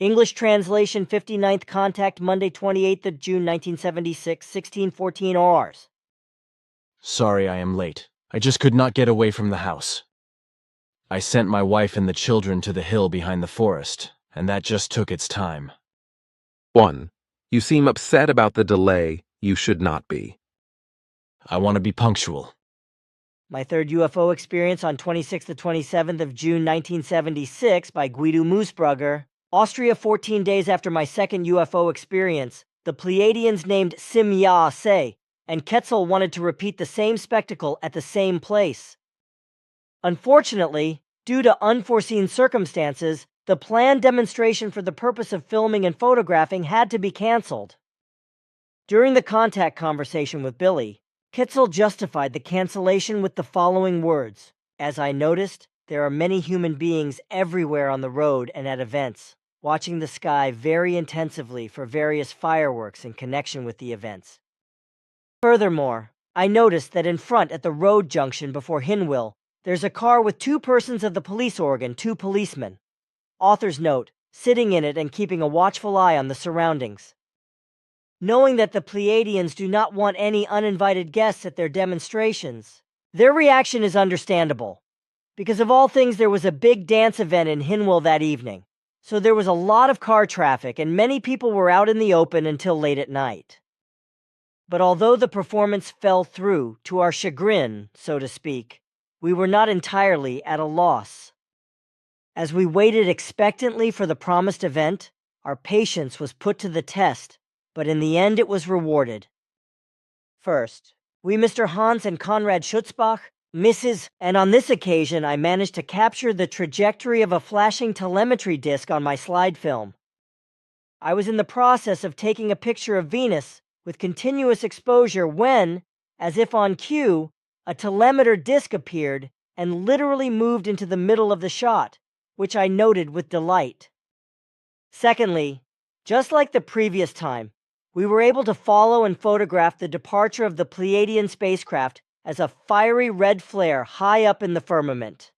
English translation 59th contact Monday 28th of June 1976, 1614 ORs. Sorry I am late. I just could not get away from the house. I sent my wife and the children to the hill behind the forest, and that just took its time. 1. You seem upset about the delay. You should not be. I want to be punctual. My third UFO experience on 26th to 27th of June 1976 by Guido Moosbrugger. Austria 14 days after my second UFO experience, the Pleiadians named Simya Se, and Quetzal wanted to repeat the same spectacle at the same place. Unfortunately, due to unforeseen circumstances, the planned demonstration for the purpose of filming and photographing had to be canceled. During the contact conversation with Billy, Quetzal justified the cancellation with the following words: "As I noticed, there are many human beings everywhere on the road and at events, watching the sky very intensively for various fireworks in connection with the events. Furthermore, I noticed that in front at the road junction before Hinwil, there's a car with 2 persons of the police organ, 2 policemen. Author's note, sitting in it and keeping a watchful eye on the surroundings. Knowing that the Pleiadians do not want any uninvited guests at their demonstrations, their reaction is understandable. Because of all things, there was a big dance event in Hinwil that evening, so there was a lot of car traffic and many people were out in the open until late at night. But although the performance fell through, to our chagrin, so to speak, we were not entirely at a loss. As we waited expectantly for the promised event, our patience was put to the test, but in the end it was rewarded. First, we Mr. Hans and Konrad Schutzbach, Mrs., and on this occasion I managed to capture the trajectory of a flashing telemetry disc on my slide film. I was in the process of taking a picture of Venus with continuous exposure when, as if on cue, a telemeter disc appeared and literally moved into the middle of the shot, which I noted with delight. Secondly, just like the previous time, we were able to follow and photograph the departure of the Pleiadian spacecraft as a fiery red flare high up in the firmament.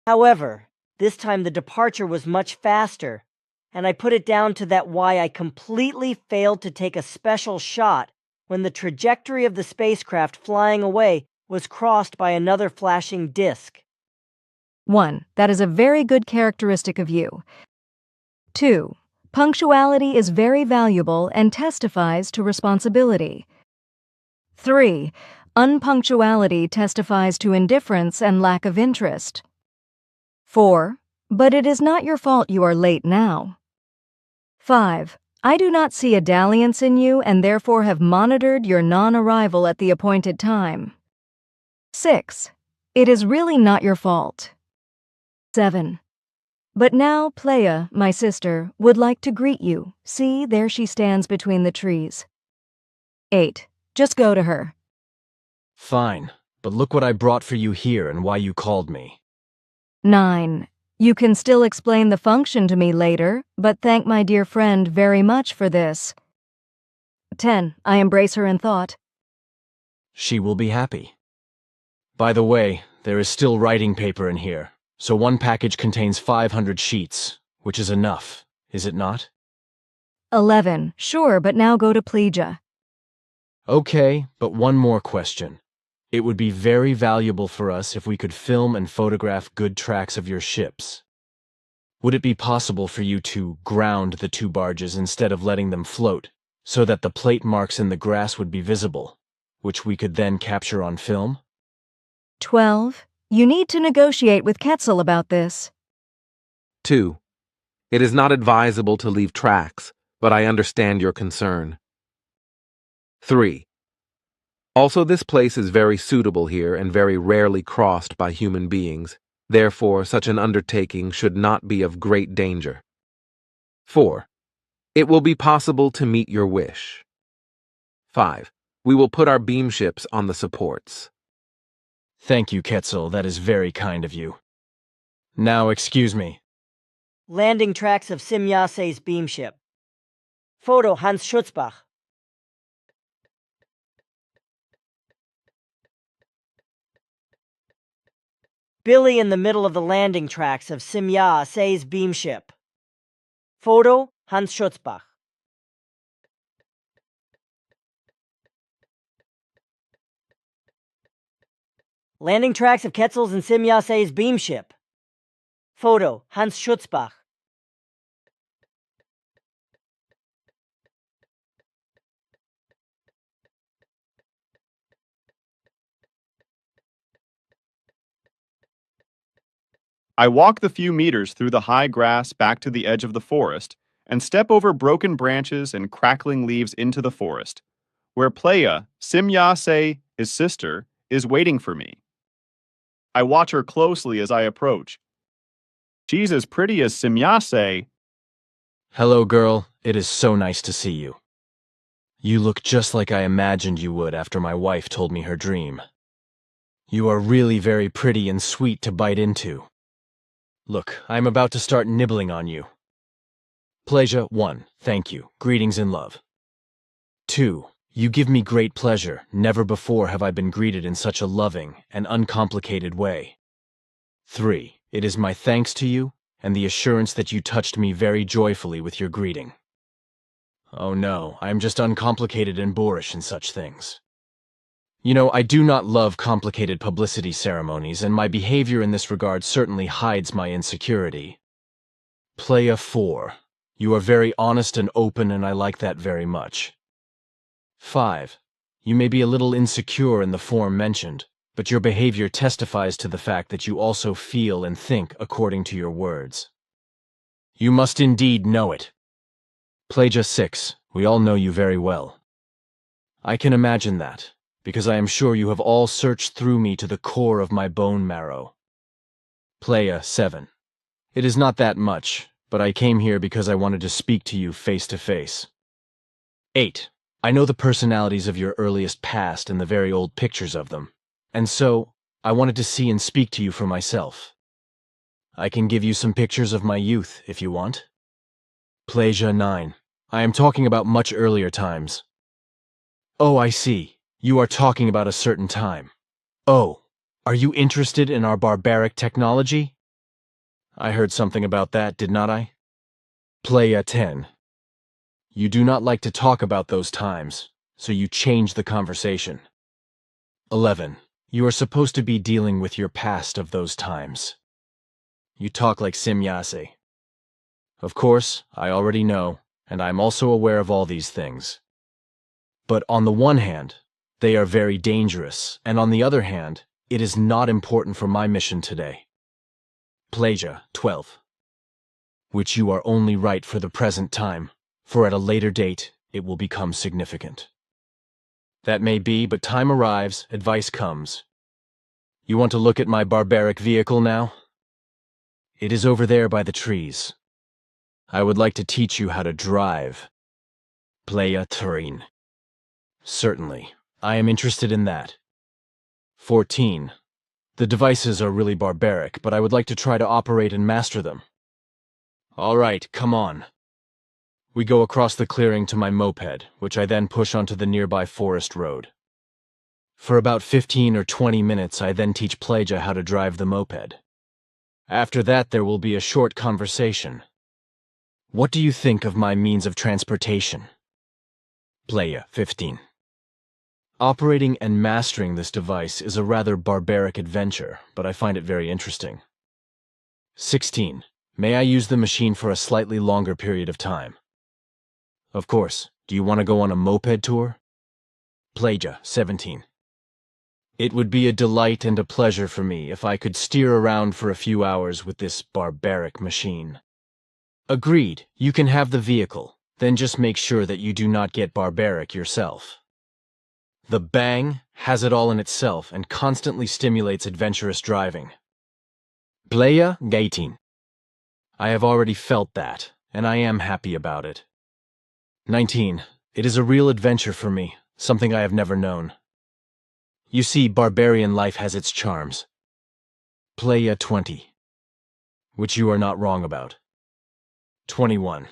However, this time the departure was much faster, and I put it down to that why I completely failed to take a special shot when the trajectory of the spacecraft flying away was crossed by another flashing disk. 1. That is a very good characteristic of you. 2. Punctuality is very valuable and testifies to responsibility. 3. Unpunctuality testifies to indifference and lack of interest. 4. But it is not your fault you are late now. 5. I do not see a dalliance in you and therefore have monitored your non-arrival at the appointed time. 6. It is really not your fault. 7. But now Playa, my sister, would like to greet you. See, there she stands between the trees. 8. Just go to her. Fine, but look what I brought for you here and why you called me. 9. You can still explain the function to me later, but thank my dear friend very much for this. 10. I embrace her in thought. She will be happy. By the way, there is still writing paper in here, so one package contains 500 sheets, which is enough, is it not? 11. Sure, but now go to Plegia. Okay, but one more question. It would be very valuable for us if we could film and photograph good tracks of your ships. Would it be possible for you to ground the 2 barges instead of letting them float, so that the plate marks in the grass would be visible, which we could then capture on film? 12. You need to negotiate with Quetzal about this. 2. It is not advisable to leave tracks, but I understand your concern. 3. Also, this place is very suitable here and very rarely crossed by human beings. Therefore, such an undertaking should not be of great danger. 4. It will be possible to meet your wish. 5. We will put our beam ships on the supports. Thank you, Quetzal, that is very kind of you. Now, excuse me. Landing tracks of Simyase's beam ship. Photo Hans Schutzbach. Billy in the middle of the landing tracks of Simyase's beam ship. Photo, Hans Schutzbach. Landing tracks of Ketzel's and Simyase's beam ship. Photo, Hans Schutzbach. I walk the few meters through the high grass back to the edge of the forest and step over broken branches and crackling leaves into the forest, where Playa, Simyase, his sister, is waiting for me. I watch her closely as I approach. She's as pretty as Simyase. Hello, girl. It is so nice to see you. You look just like I imagined you would after my wife told me her dream. You are really very pretty and sweet to bite into. Look, I am about to start nibbling on you. Pleasure 1. Thank you. Greetings in love. 2. You give me great pleasure. Never before have I been greeted in such a loving and uncomplicated way. 3. It is my thanks to you and the assurance that you touched me very joyfully with your greeting. Oh no, I am just uncomplicated and boorish in such things. You know, I do not love complicated publicity ceremonies, and my behavior in this regard certainly hides my insecurity. Playa 4. You are very honest and open, and I like that very much. 5. You may be a little insecure in the form mentioned, but your behavior testifies to the fact that you also feel and think according to your words. You must indeed know it. Playa 6. We all know you very well. I can imagine that, because I am sure you have all searched through me to the core of my bone marrow. Playa 7. It is not that much, but I came here because I wanted to speak to you face to face. 8. I know the personalities of your earliest past and the very old pictures of them, and so I wanted to see and speak to you for myself. I can give you some pictures of my youth, if you want. Playa 9. I am talking about much earlier times. Oh, I see. You are talking about a certain time. Oh, are you interested in our barbaric technology? I heard something about that, did not I? Playa 10. You do not like to talk about those times, so you change the conversation. 11. You are supposed to be dealing with your past of those times. You talk like Simyase. Of course, I already know, and I am also aware of all these things. But on the one hand, they are very dangerous, and on the other hand, it is not important for my mission today. Playa 12. Which you are only right for the present time, for at a later date it will become significant. That may be, but time arrives, advice comes. You want to look at my barbaric vehicle now? It is over there by the trees. I would like to teach you how to drive. Playa 13. Certainly. I am interested in that. 14. The devices are really barbaric, but I would like to try to operate and master them. All right, come on. We go across the clearing to my moped, which I then push onto the nearby forest road. For about 15 or 20 minutes, I then teach Playa how to drive the moped. After that, there will be a short conversation. What do you think of my means of transportation? Playa 15. Operating and mastering this device is a rather barbaric adventure, but I find it very interesting. 16. May I use the machine for a slightly longer period of time? Of course. Do you want to go on a moped tour? Playa 17. It would be a delight and a pleasure for me if I could steer around for a few hours with this barbaric machine. Agreed. You can have the vehicle. Then just make sure that you do not get barbaric yourself. The Bang has it all in itself and constantly stimulates adventurous driving. Playa 18. I have already felt that, and I am happy about it. 19. It is a real adventure for me, something I have never known. You see, barbarian life has its charms. Playa 20. Which you are not wrong about. 21.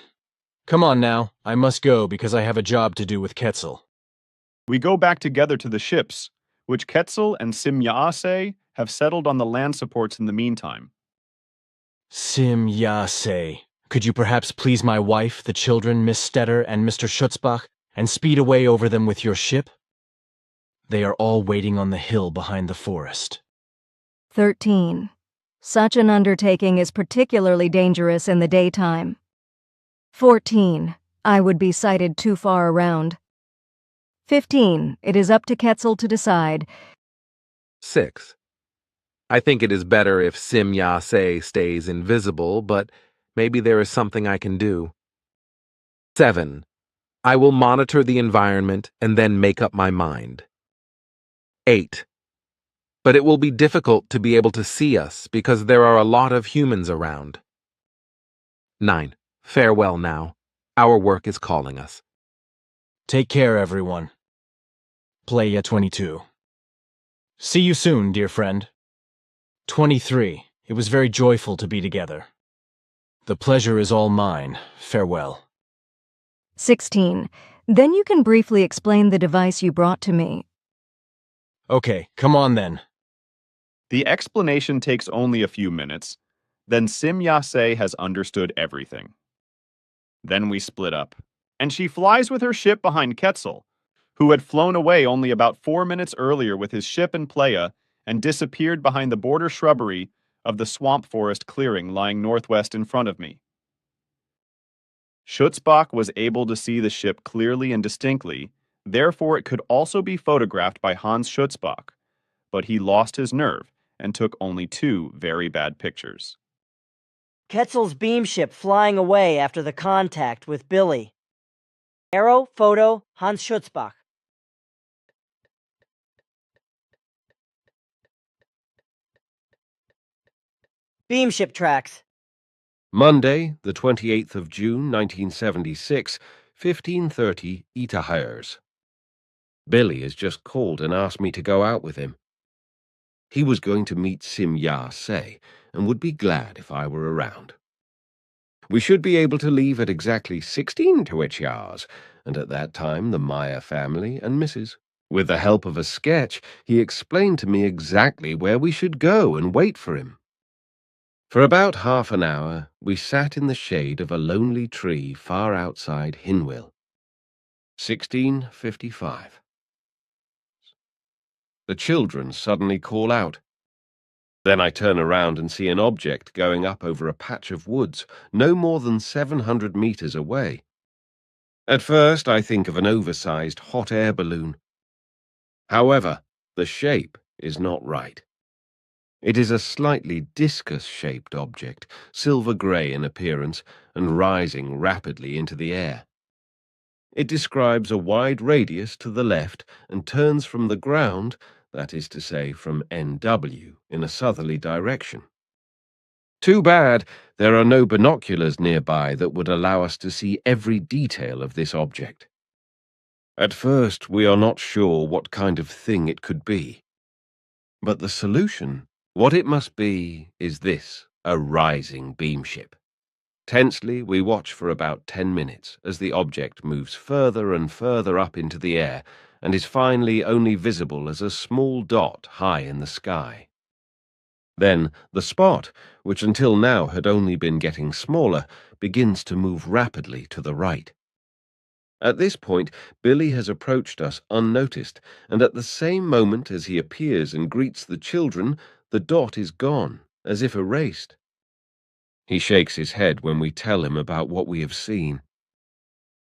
Come on now, I must go because I have a job to do with Ketzel. We go back together to the ships, which Ketzel and Simyase have settled on the land supports in the meantime. Simyase. Could you perhaps please my wife, the children, Miss Stetter, and Mr. Schutzbach, and speed away over them with your ship? They are all waiting on the hill behind the forest. 13. Such an undertaking is particularly dangerous in the daytime. 14. I would be sighted too far around. 15. It is up to Ketzel to decide. 6. I think it is better if Sim Ya-se stays invisible, but maybe there is something I can do. 7. I will monitor the environment and then make up my mind. 8. But it will be difficult to be able to see us because there are a lot of humans around. 9. Farewell now. Our work is calling us. Take care, everyone. Playa 22. See you soon, dear friend. 23. It was very joyful to be together. The pleasure is all mine. Farewell. 16. Then you can briefly explain the device you brought to me. Okay, come on then. The explanation takes only a few minutes. Then Sim Yase has understood everything. Then we split up, and she flies with her ship behind Ketzel, who had flown away only about 4 minutes earlier with his ship and Playa and disappeared behind the border shrubbery of the swamp forest clearing lying northwest in front of me. Schutzbach was able to see the ship clearly and distinctly, therefore it could also be photographed by Hans Schutzbach, but he lost his nerve and took only 2 very bad pictures. Ketzel's beam ship flying away after the contact with Billy. Arrow, photo, Hans Schutzbach. Beam ship tracks. Monday, the 28th of June, 1976, 15:30 Itahers. Billy has just called and asked me to go out with him. He was going to meet Sim Ya-se and would be glad if I were around. We should be able to leave at exactly 16 to each hours, and at that time the Meier family and Mrs. With the help of a sketch, he explained to me exactly where we should go and wait for him. For about half an hour, we sat in the shade of a lonely tree far outside Hinwil. 16:55. The children suddenly call out. Then I turn around and see an object going up over a patch of woods, no more than 700 meters away. At first, I think of an oversized hot air balloon. However, the shape is not right. It is a slightly discus-shaped object, silver-grey in appearance, and rising rapidly into the air. It describes a wide radius to the left and turns from the ground, that is to say from NW, in a southerly direction. Too bad there are no binoculars nearby that would allow us to see every detail of this object. At first, we are not sure what kind of thing it could be. But the solution, what it must be, is this: a rising beam ship. Tensely, we watch for about 10 minutes as the object moves further and further up into the air and is finally only visible as a small dot high in the sky. Then the spot, which until now had only been getting smaller, begins to move rapidly to the right. At this point, Billy has approached us unnoticed, and at the same moment as he appears and greets the children, the dot is gone, as if erased. He shakes his head when we tell him about what we have seen.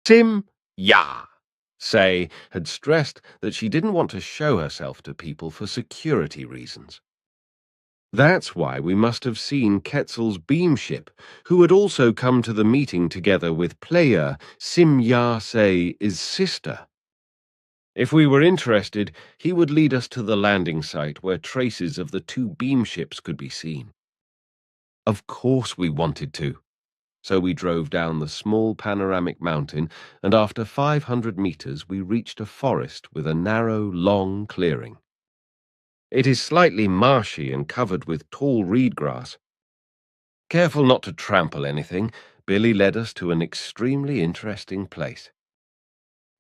Sim Ya-se had stressed that she didn't want to show herself to people for security reasons. That's why we must have seen Ketzel's beam ship, who had also come to the meeting together with Playa, Sim Ya-se's sister. If we were interested, he would lead us to the landing site where traces of the 2 beam ships could be seen. Of course we wanted to. So we drove down the small panoramic mountain, and after 500 meters we reached a forest with a narrow, long clearing. It is slightly marshy and covered with tall reed grass. Careful not to trample anything, Billy led us to an extremely interesting place.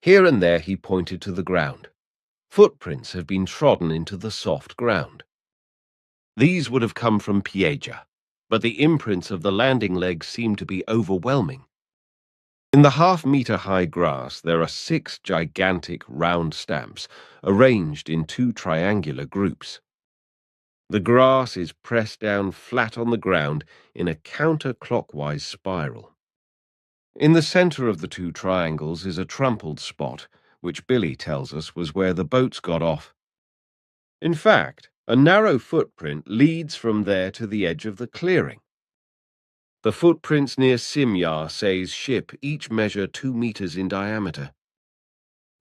Here and there he pointed to the ground. Footprints have been trodden into the soft ground. These would have come from Pieja. but the imprints of the landing legs seem to be overwhelming. In the half-meter-high grass, there are 6 gigantic round stamps, arranged in 2 triangular groups. The grass is pressed down flat on the ground in a counterclockwise spiral. In the center of the 2 triangles is a trampled spot, which Billy tells us was where the boats got off. In fact, a narrow footprint leads from there to the edge of the clearing. The footprints near Simya-Sei's ship each measure 2 meters in diameter.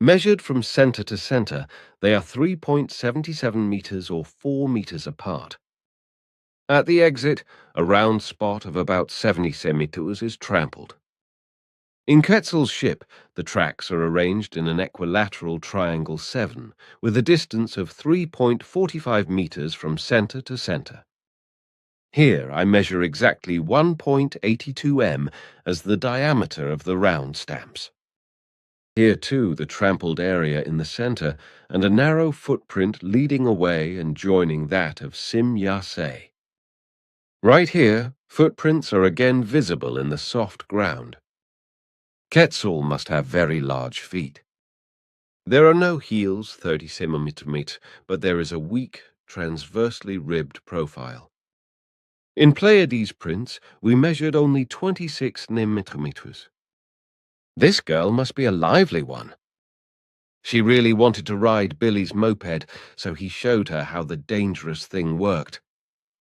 Measured from center to center, they are 3.77 meters or 4 meters apart. At the exit, a round spot of about 70 centimeters is trampled. In Quetzal's ship, the tracks are arranged in an equilateral triangle 7, with a distance of 3.45 meters from center to center. Here I measure exactly 1.82 m as the diameter of the round stamps. Here, too, the trampled area in the center, and a narrow footprint leading away and joining that of Simya-Sei. Right here, footprints are again visible in the soft ground. Quetzal must have very large feet. There are no heels 30 centimeters, but there is a weak, transversely ribbed profile. In Pleiades prints, we measured only 26 centimeters. This girl must be a lively one. She really wanted to ride Billy's moped, so he showed her how the dangerous thing worked.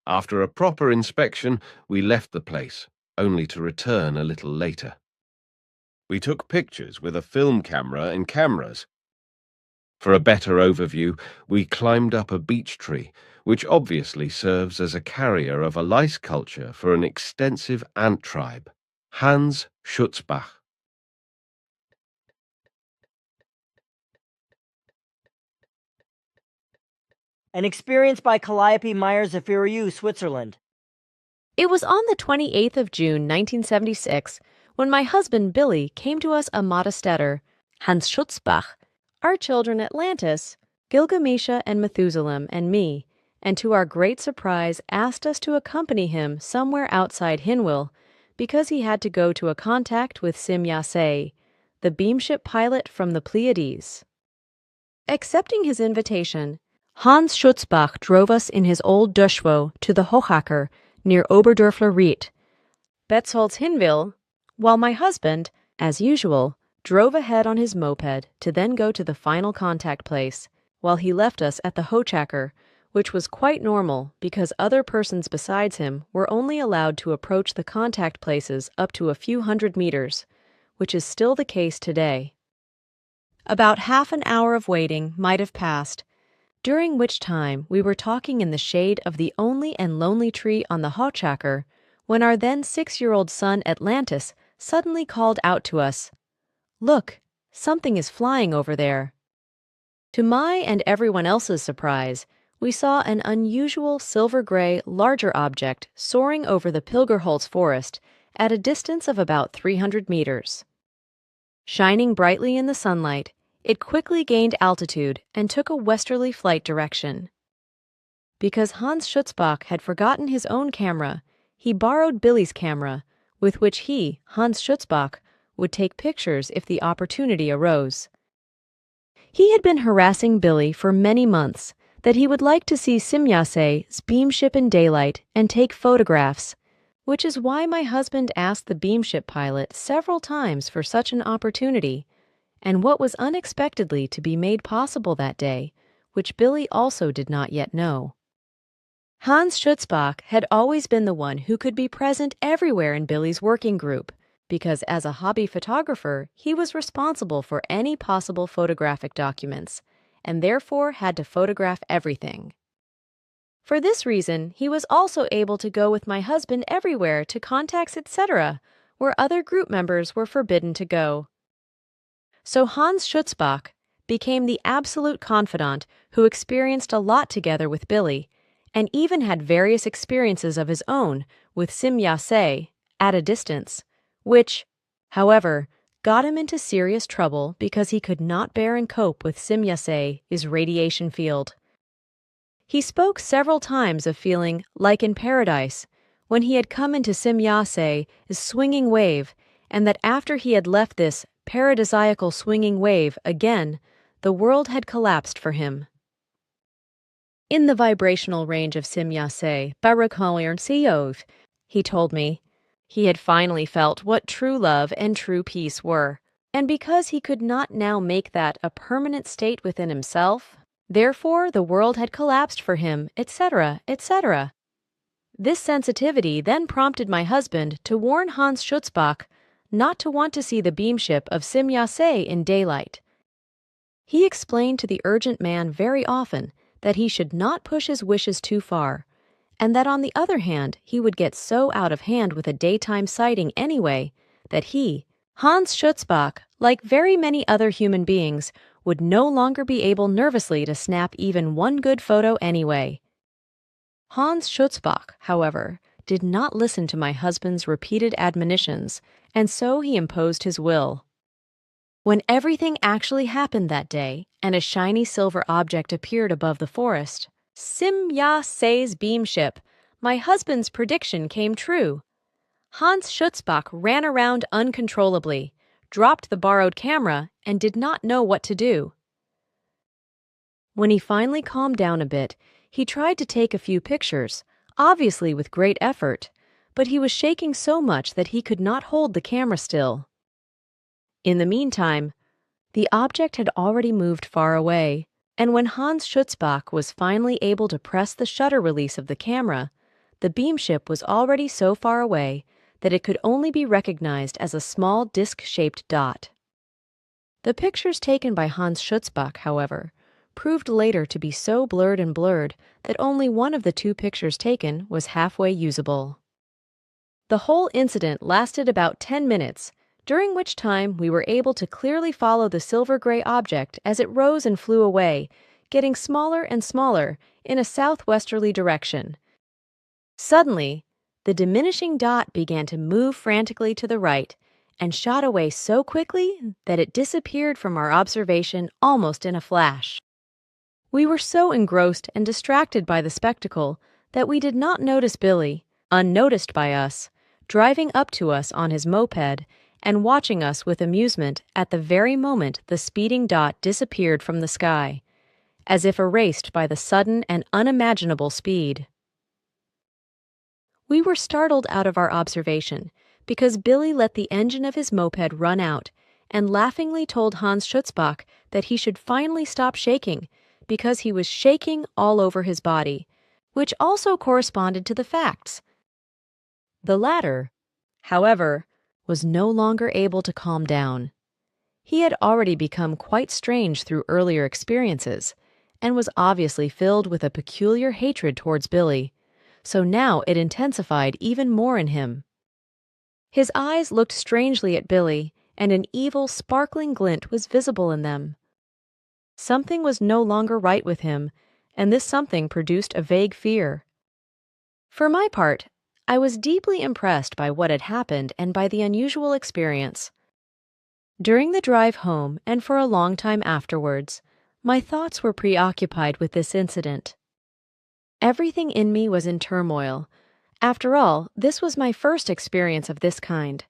After a proper inspection, we left the place, only to return a little later. We took pictures with a film camera and cameras. For a better overview, we climbed up a beech tree, which obviously serves as a carrier of a lice culture for an extensive ant tribe, Hans Schutzbach. An experience by Calliope Meier UFO, Switzerland. It was on the 28th of June, 1976, when my husband Billy came to us a Modestetter, Hans Schutzbach, our children Atlantis, Gilgamesha and Methuselah and me, and to our great surprise asked us to accompany him somewhere outside Hinwil because he had to go to a contact with Simya-Sei, the beamship pilot from the Pleiades. Accepting his invitation, Hans Schutzbach drove us in his old Duschwo to the Hochacker near Oberdörfler Ried, Betzoldts-Hinwil, while my husband, as usual, drove ahead on his moped to then go to the final contact place, while he left us at the Hochacker, which was quite normal because other persons besides him were only allowed to approach the contact places up to a few hundred meters, which is still the case today. About half an hour of waiting might have passed, during which time we were talking in the shade of the only and lonely tree on the Hochacker, when our then 6-year-old son Atlantis suddenly called out to us, "Look, something is flying over there." To my and everyone else's surprise, we saw an unusual silver-gray, larger object soaring over the Pilgerholz forest at a distance of about 300 meters. Shining brightly in the sunlight, it quickly gained altitude and took a westerly flight direction. Because Hans Schutzbach had forgotten his own camera, he borrowed Billy's camera, with which he, Hans Schutzbach, would take pictures if the opportunity arose. He had been harassing Billy for many months that he would like to see Simya-Sei's beamship in daylight and take photographs, which is why my husband asked the beamship pilot several times for such an opportunity, and what was unexpectedly to be made possible that day, which Billy also did not yet know. Hans Schutzbach had always been the one who could be present everywhere in Billy's working group, because as a hobby photographer, he was responsible for any possible photographic documents, and therefore had to photograph everything. For this reason, he was also able to go with my husband everywhere to contacts, etc., where other group members were forbidden to go. So Hans Schutzbach became the absolute confidant who experienced a lot together with Billy, and even had various experiences of his own with Simya-Sei at a distance, which, however, got him into serious trouble because he could not bear and cope with Simya-Sei's radiation field. He spoke several times of feeling like in paradise when he had come into Simyase's swinging wave, and that after he had left this paradisiacal swinging wave again, the world had collapsed for him. In the vibrational range of Simyase, Barakhoyernsiov, he told me, he had finally felt what true love and true peace were, and because he could not now make that a permanent state within himself, therefore the world had collapsed for him, etc., etc. This sensitivity then prompted my husband to warn Hans Schutzbach not to want to see the beamship of Simyase in daylight. He explained to the urgent man very often that he should not push his wishes too far, and that on the other hand he would get so out of hand with a daytime sighting anyway that he, Hans Schutzbach, like very many other human beings, would no longer be able nervously to snap even one good photo anyway. Hans Schutzbach, however, did not listen to my husband's repeated admonitions, and so he imposed his will. When everything actually happened that day, and a shiny silver object appeared above the forest, Simyase's beamship, my husband's prediction came true. Hans Schutzbach ran around uncontrollably, dropped the borrowed camera, and did not know what to do. When he finally calmed down a bit, he tried to take a few pictures, obviously with great effort, but he was shaking so much that he could not hold the camera still. In the meantime, the object had already moved far away, and when Hans Schutzbach was finally able to press the shutter release of the camera, the beamship was already so far away that it could only be recognized as a small disc-shaped dot. The pictures taken by Hans Schutzbach, however, proved later to be so blurred that only one of the two pictures taken was halfway usable. The whole incident lasted about 10 minutes, during which time we were able to clearly follow the silver-gray object as it rose and flew away, getting smaller and smaller in a southwesterly direction. Suddenly, the diminishing dot began to move frantically to the right and shot away so quickly that it disappeared from our observation almost in a flash. We were so engrossed and distracted by the spectacle that we did not notice Billy, unnoticed by us, driving up to us on his moped and watching us with amusement at the very moment the speeding dot disappeared from the sky, as if erased by the sudden and unimaginable speed. We were startled out of our observation because Billy let the engine of his moped run out and laughingly told Hans Schutzbach that he should finally stop shaking because he was shaking all over his body, which also corresponded to the facts. The latter, however, was no longer able to calm down. He had already become quite strange through earlier experiences, and was obviously filled with a peculiar hatred towards Billy, so now it intensified even more in him. His eyes looked strangely at Billy, and an evil, sparkling glint was visible in them. Something was no longer right with him, and this something produced a vague fear. For my part, I was deeply impressed by what had happened and by the unusual experience. During the drive home and for a long time afterwards, my thoughts were preoccupied with this incident. Everything in me was in turmoil. After all, this was my first experience of this kind.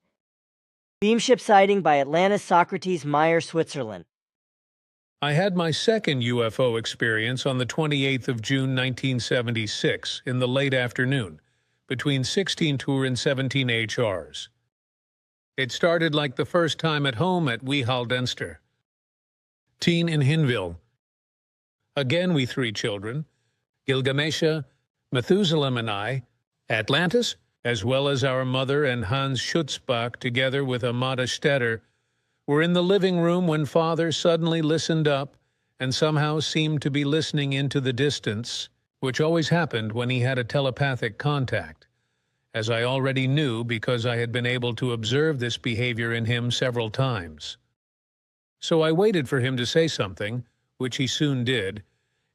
Beamship sighting by Atlantis Socrates Meier, Switzerland. I had my second UFO experience on the 28th of June 1976 in the late afternoon, between 16 tour and 17 HRs. It started like the first time at home at Wehaldenster. Teen in Hinville. Again we three children, Gilgamesha, Methuselah and I, Atlantis, as well as our mother and Hans Schutzbach together with Amata Stetter, were in the living room when Father suddenly listened up and somehow seemed to be listening into the distance, which always happened when he had a telepathic contact, as I already knew because I had been able to observe this behavior in him several times. So I waited for him to say something, which he soon did,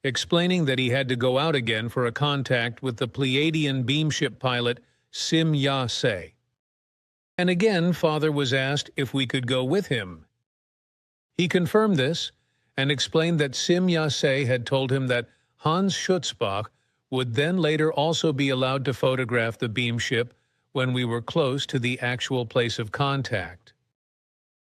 explaining that he had to go out again for a contact with the Pleiadian beamship pilot Simyase. And again Father was asked if we could go with him. He confirmed this and explained that Simyase had told him that Hans Schutzbach would then later also be allowed to photograph the beam ship when we were close to the actual place of contact.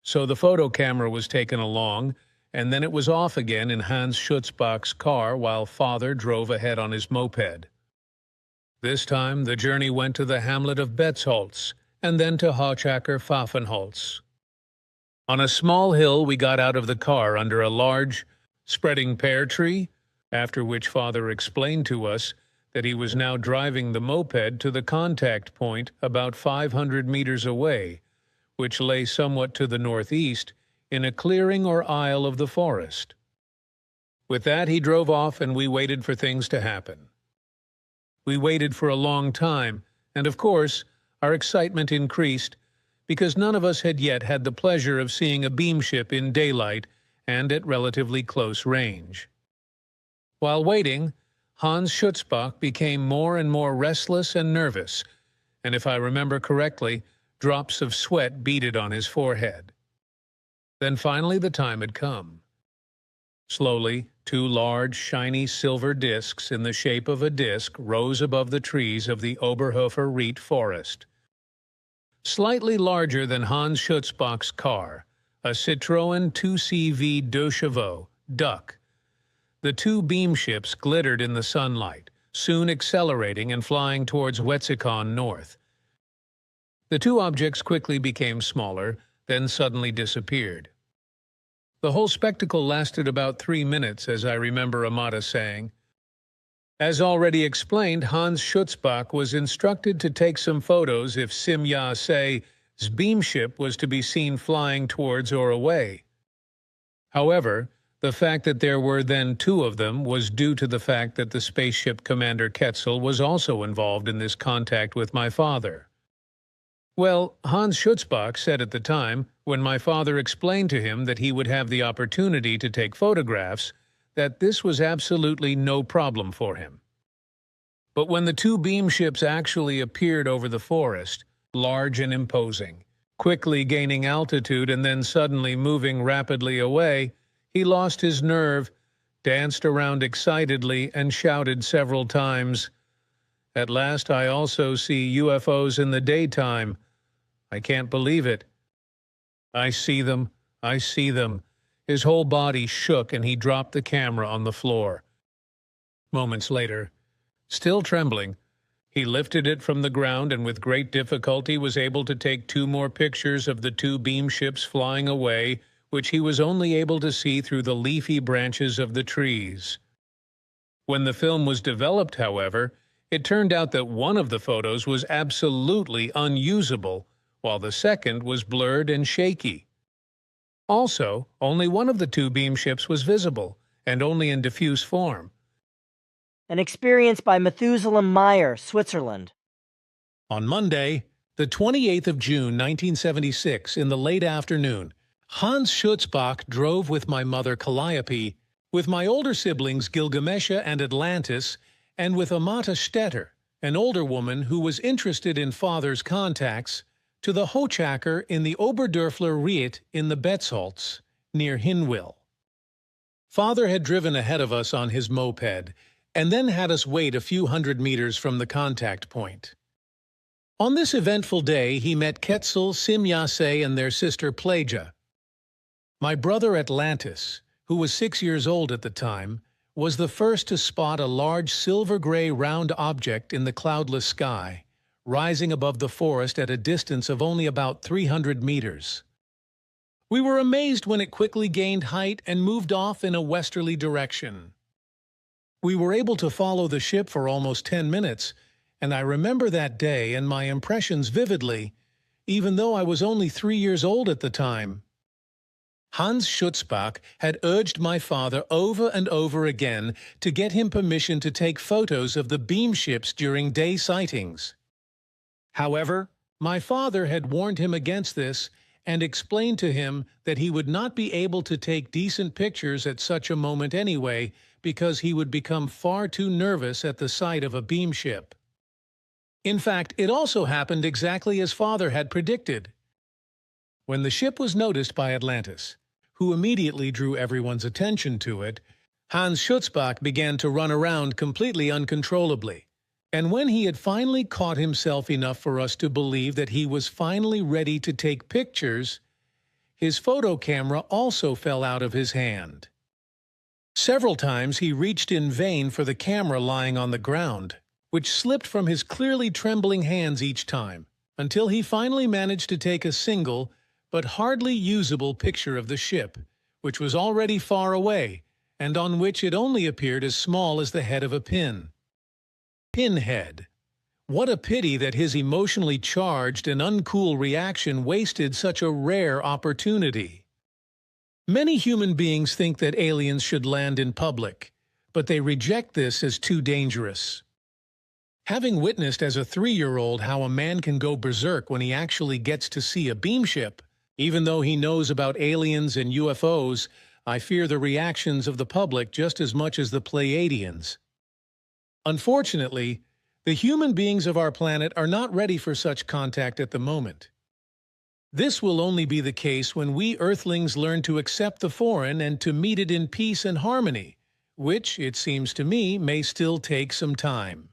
So the photo camera was taken along, and then it was off again in Hans Schutzbach's car while Father drove ahead on his moped. This time, the journey went to the hamlet of Betzholz, and then to Hochacker Pfaffenholz. On a small hill, we got out of the car under a large, spreading pear tree, after which Father explained to us that he was now driving the moped to the contact point about 500 meters away, which lay somewhat to the northeast, in a clearing or aisle of the forest. With that, he drove off, and we waited for things to happen. We waited for a long time, and of course, our excitement increased, because none of us had yet had the pleasure of seeing a beam ship in daylight and at relatively close range. While waiting, Hans Schutzbach became more and more restless and nervous, and if I remember correctly, drops of sweat beaded on his forehead. Then finally the time had come. Slowly, two large, shiny silver discs in the shape of a disc rose above the trees of the Oberhofer Ried forest. Slightly larger than Hans Schutzbach's car, a Citroën 2CV 2 Chevaux, Duck. The two beam ships glittered in the sunlight, soon accelerating and flying towards Wetzikon north. The two objects quickly became smaller, then suddenly disappeared. The whole spectacle lasted about 3 minutes, as I remember Amata saying. As already explained, Hans Schutzbach was instructed to take some photos if Simya Se's beam ship was to be seen flying towards or away. However, the fact that there were then two of them was due to the fact that the spaceship commander Ketzel was also involved in this contact with my father. Well, Hans Schutzbach said at the time, when my father explained to him that he would have the opportunity to take photographs, that this was absolutely no problem for him. But when the two beam ships actually appeared over the forest, large and imposing, quickly gaining altitude and then suddenly moving rapidly away, he lost his nerve, danced around excitedly, and shouted several times, "At last I also see UFOs in the daytime. I can't believe it. I see them. I see them." His whole body shook and he dropped the camera on the floor. Moments later, still trembling, he lifted it from the ground and with great difficulty was able to take 2 more pictures of the two beam ships flying away, which he was only able to see through the leafy branches of the trees. When the film was developed, however, it turned out that one of the photos was absolutely unusable, while the second was blurred and shaky. Also, only one of the two beam ships was visible, and only in diffuse form. An experience by Methuselah Meier, Switzerland. On Monday, the 28th of June, 1976, in the late afternoon, Hans Schutzbach drove with my mother Calliope, with my older siblings Gilgamesha and Atlantis, and with Amata Stetter, an older woman who was interested in Father's contacts, to the Hochacker in the Oberdörfler Ried in the Betzholz, near Hinwil. Father had driven ahead of us on his moped, and then had us wait a few hundred meters from the contact point. On this eventful day, he met Ketzel, Simyase, and their sister Plaja. My brother Atlantis, who was 6 years old at the time, was the first to spot a large silver-gray round object in the cloudless sky, rising above the forest at a distance of only about 300 meters. We were amazed when it quickly gained height and moved off in a westerly direction. We were able to follow the ship for almost 10 minutes, and I remember that day and my impressions vividly, even though I was only 3 years old at the time. Hans Schutzbach had urged my father over and over again to get him permission to take photos of the beam ships during day sightings. However, my father had warned him against this and explained to him that he would not be able to take decent pictures at such a moment anyway because he would become far too nervous at the sight of a beam ship. In fact, it also happened exactly as Father had predicted. When the ship was noticed by Atlantis, who immediately drew everyone's attention to it, Hans Schutzbach began to run around completely uncontrollably, and when he had finally caught himself enough for us to believe that he was finally ready to take pictures, his photo camera also fell out of his hand. Several times he reached in vain for the camera lying on the ground, which slipped from his clearly trembling hands each time, until he finally managed to take a single but hardly usable picture of the ship, which was already far away, and on which it only appeared as small as the head of a pin. Pinhead. What a pity that his emotionally charged and uncool reaction wasted such a rare opportunity. Many human beings think that aliens should land in public, but they reject this as too dangerous. Having witnessed as a 3-year-old how a man can go berserk when he actually gets to see a beamship, even though he knows about aliens and UFOs, I fear the reactions of the public just as much as the Pleiadians. Unfortunately, the human beings of our planet are not ready for such contact at the moment. This will only be the case when we Earthlings learn to accept the foreign and to meet it in peace and harmony, which, it seems to me, may still take some time.